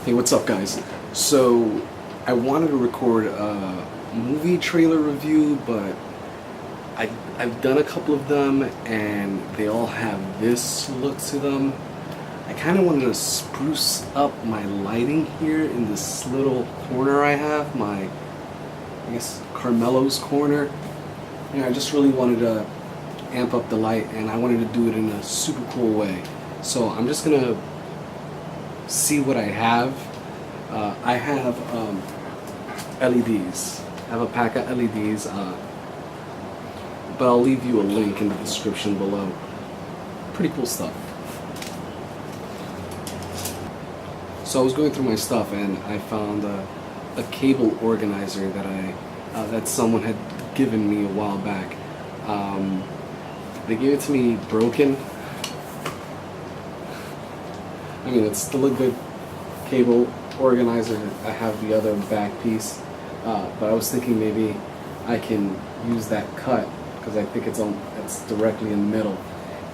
Hey, what's up, guys? So, I wanted to record a movie trailer review, but I've done a couple of them, and they all have this look to them. I kind of wanted to spruce up my lighting here in this little corner I have, I guess, Carmelo's corner. And I just really wanted to amp up the light, and I wanted to do it in a super cool way. So, I'm just gonna see what I have. I have LEDs. I have a pack of LEDs, but I'll leave you a link in the description below. Pretty cool stuff. So I was going through my stuff and I found a cable organizer that someone had given me a while back. They gave it to me broken. I mean, it's still a good cable organizer. I have the other back piece, but I was thinking maybe I can use that cut, because I think it's directly in the middle,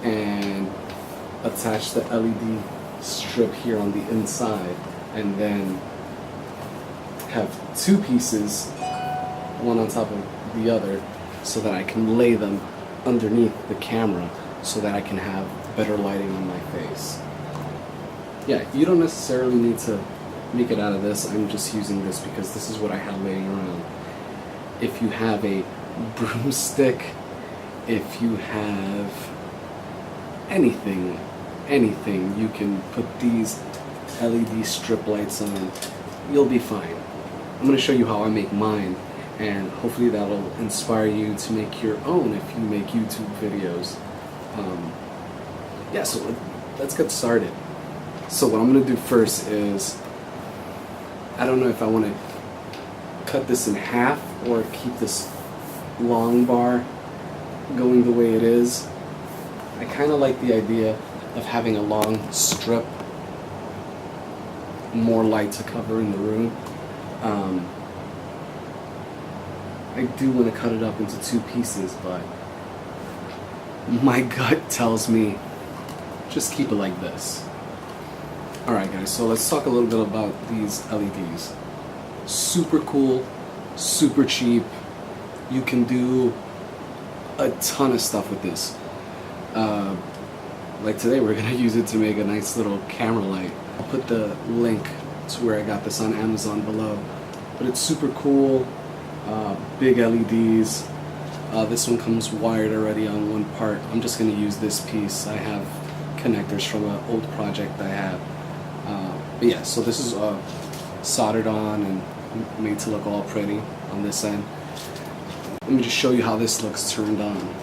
and attach the LED strip here on the inside, and then have two pieces, one on top of the other, so that I can lay them underneath the camera so that I can have better lighting on my face. Yeah, you don't necessarily need to make it out of this. I'm just using this because this is what I have laying around. If you have a broomstick, if you have anything, you can put these LED strip lights on. You'll be fine. I'm going to show you how I make mine, and hopefully that'll inspire you to make your own if you make YouTube videos. Yeah, so let's get started. So what I'm going to do first is, I don't know if I want to cut this in half or keep this long bar going the way it is. I kind of like the idea of having a long strip, more light to cover in the room. I do want to cut it up into two pieces, but my gut tells me just keep it like this. Alright guys, so let's talk a little bit about these LEDs. Super cool, super cheap. You can do a ton of stuff with this. Like today we're going to use it to make a nice little camera light. I'll put the link to where I got this on Amazon below. But it's super cool, big LEDs. This one comes wired already on one part. I'm just going to use this piece. I have connectors from an old project I have. But yeah, so this is soldered on and made to look all pretty on this end. Let me just show you how this looks turned on.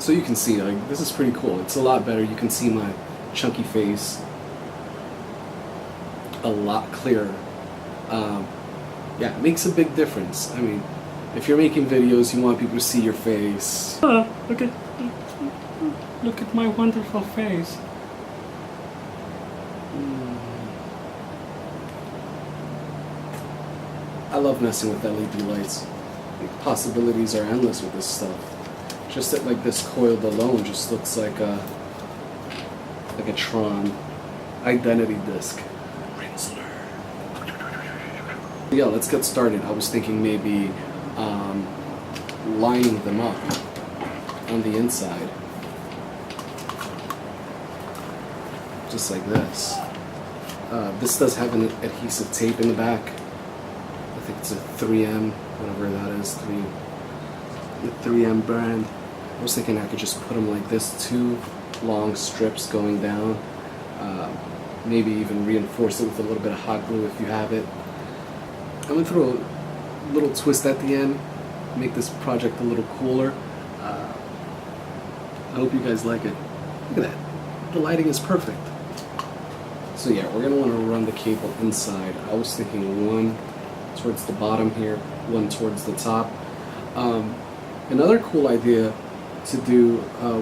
So you can see, like, this is pretty cool. It's a lot better. You can see my chunky face a lot clearer. Yeah, it makes a big difference. I mean, if you're making videos, you want people to see your face. Look at my wonderful face. I love messing with LED lights. The possibilities are endless with this stuff. Just that, like, this coiled alone just looks like a Tron identity disc. Yeah, let's get started. I was thinking maybe lining them up on the inside, just like this. This does have an adhesive tape in the back. I think it's a 3M, whatever that is, the 3M brand. I was thinking I could just put them like this, two long strips going down. Maybe even reinforce it with a little bit of hot glue if you have it. I'm going to throw a little twist at the end, make this project a little cooler. I hope you guys like it. Look at that. The lighting is perfect. So yeah, we're going to want to run the cable inside. I was thinking one towards the bottom here, one towards the top. Another cool idea to do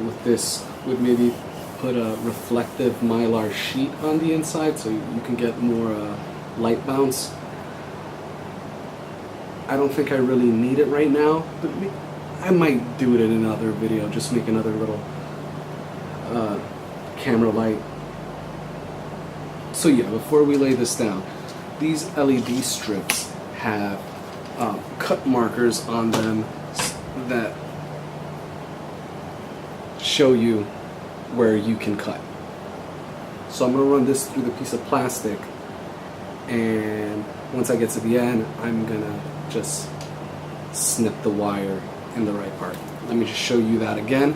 with this would maybe put a reflective mylar sheet on the inside so you can get more light bounce. I don't think I really need it right now, but I might do it in another video, just make another little camera light. So yeah, before we lay this down, these LED strips have cut markers on them that show you where you can cut. So I'm going to run this through the piece of plastic, and once I get to the end, I'm going to just snip the wire in the right part. Let me just show you that again.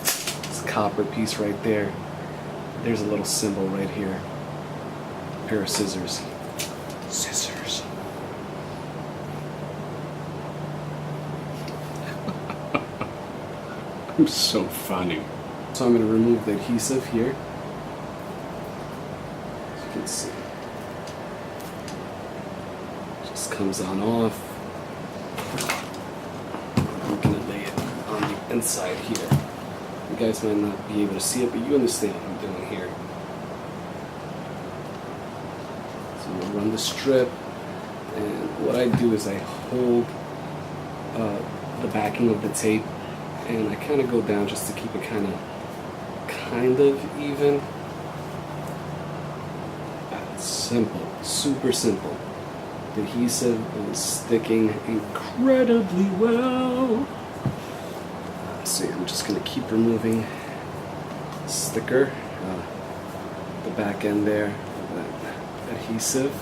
This copper piece right there. There's a little symbol right here. A pair of scissors. Scissors. I'm so funny. So I'm going to remove the adhesive here. As you can see. Just comes on off. I'm going to lay it on the inside here. You guys might not be able to see it, but you understand what I'm doing here. So I'm going to run the strip, and what I do is I hold the backing of the tape, and I kind of go down just to keep it kind of even. That's simple, super simple. The adhesive is sticking incredibly well. So yeah, I'm just going to keep removing the sticker, the back end there, that adhesive.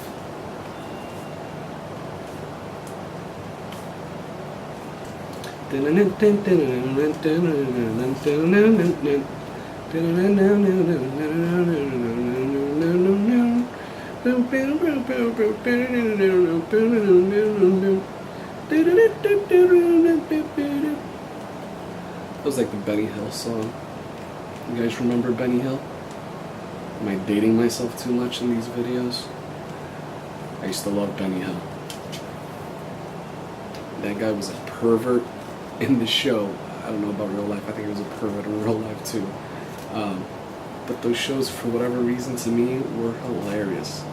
That was like the Benny Hill song. You guys remember Benny Hill? Am I dating myself too much in these videos? I used to love Benny Hill. That guy was a pervert in the show. I don't know about real life. I think he was a pervert in real life too. But those shows, for whatever reason, to me, were hilarious.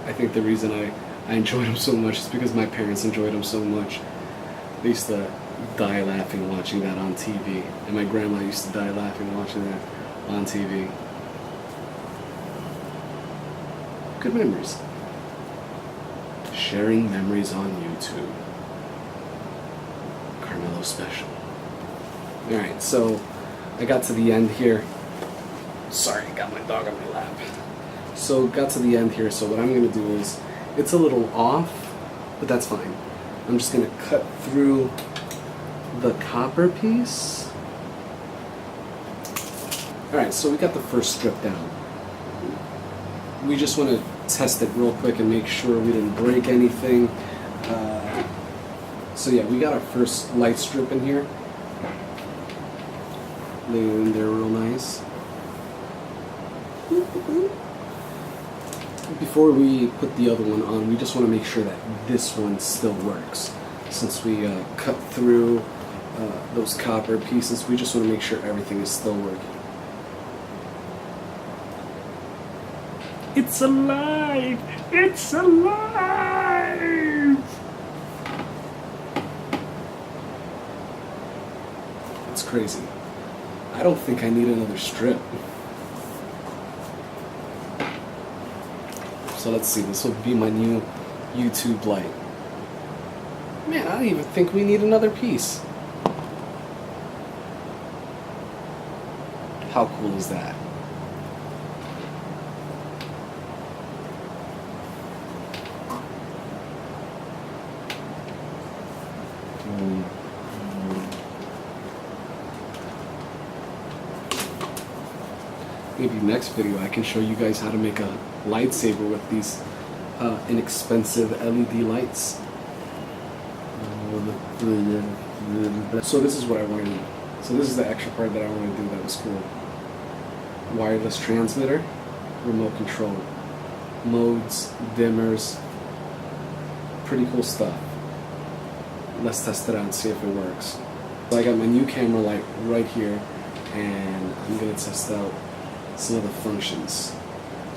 I think the reason I enjoyed them so much is because my parents enjoyed them so much. They used to die laughing watching that on TV. And my grandma used to die laughing watching that on TV. Good memories. Sharing memories on YouTube. Carmelo special. Alright, so I got to the end here. Sorry, I got my dog on my lap. So got to the end here, so what I'm going to do is, it's a little off, but that's fine. I'm just going to cut through the copper piece. Alright, so we got the first strip down. We just want to test it real quick and make sure we didn't break anything. So yeah, we got our first light strip in here. Lay it in there real nice. Before we put the other one on, we just want to make sure that this one still works. Since we cut through those copper pieces, we just want to make sure everything is still working. It's alive! It's alive! It's crazy. I don't think I need another strip. So let's see, this will be my new YouTube light. Man, I don't even think we need another piece. How cool is that? Maybe next video I can show you guys how to make a lightsaber with these inexpensive LED lights. So this is what I want to do. So this is the extra part that I want to do that was cool. Wireless transmitter, remote control, modes, dimmers, pretty cool stuff. Let's test it out and see if it works. I got my new camera light right here, and I'm gonna test out some of the functions.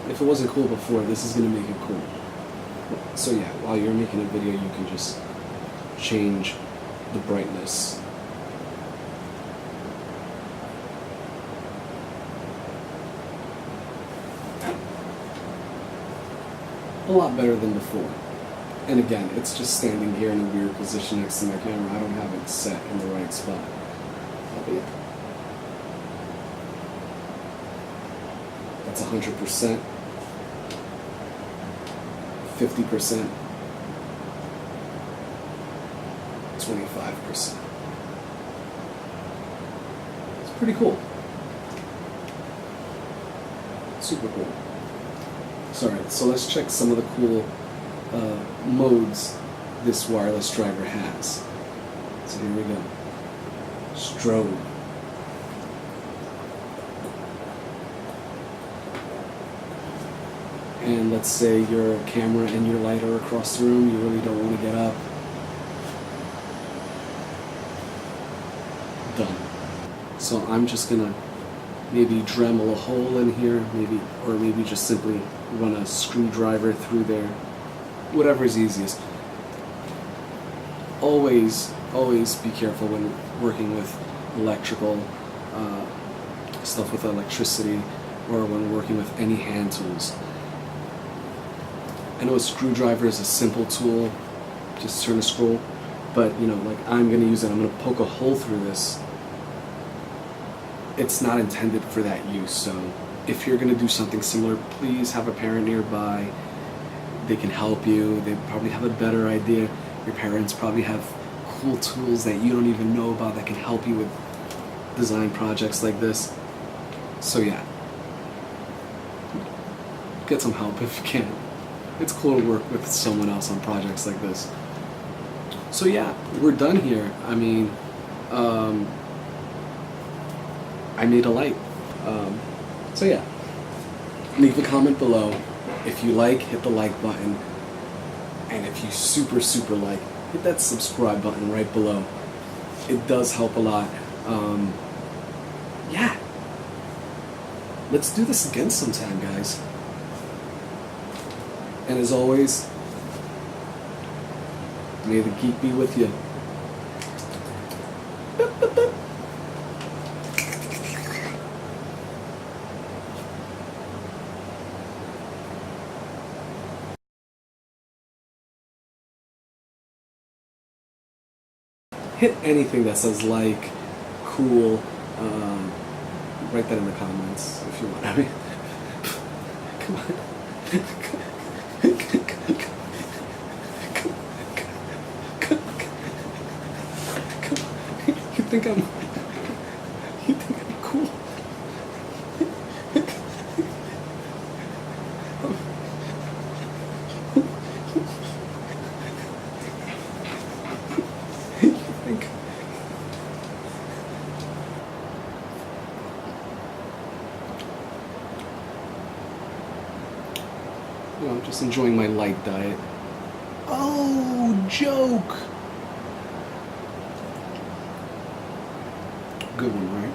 If it wasn't cool before, this is gonna make it cool. So yeah, while you're making a video, you can just change the brightness. A lot better than before. And again, it's just standing here in a weird position next to my camera. I don't have it set in the right spot. But yeah. That's 100%, 50%, 25%. It's pretty cool. Super cool. Alright, so let's check some of the cool modes this wireless driver has. So here we go. Strobe. And let's say your camera and your light are across the room, you really don't want to get up. Done. So I'm just gonna maybe Dremel a hole in here, or maybe just simply run a screwdriver through there. Whatever is easiest. Always be careful when working with electrical stuff with electricity, or when working with any hand tools. I know a screwdriver is a simple tool, just turn a screw, but you know, like I'm gonna use it, I'm gonna poke a hole through this. It's not intended for that use, so if you're gonna do something similar, please have a parent nearby. They can help you, they probably have a better idea. Your parents probably have cool tools that you don't even know about that can help you with design projects like this. So yeah, get some help if you can. It's cool to work with someone else on projects like this. So yeah, we're done here. I mean, I made a light. So yeah, leave a comment below. If you like, hit the like button. And if you super like, hit that subscribe button right below. It does help a lot. Yeah. Let's do this again sometime, guys. And as always, may the geek be with you. Boop, boop, boop. Hit anything that says like, cool, write that in the comments if you want. I mean, come on. You think I'm cool? You think? You know, I'm just enjoying my light diet. Oh, joke! Good one, right?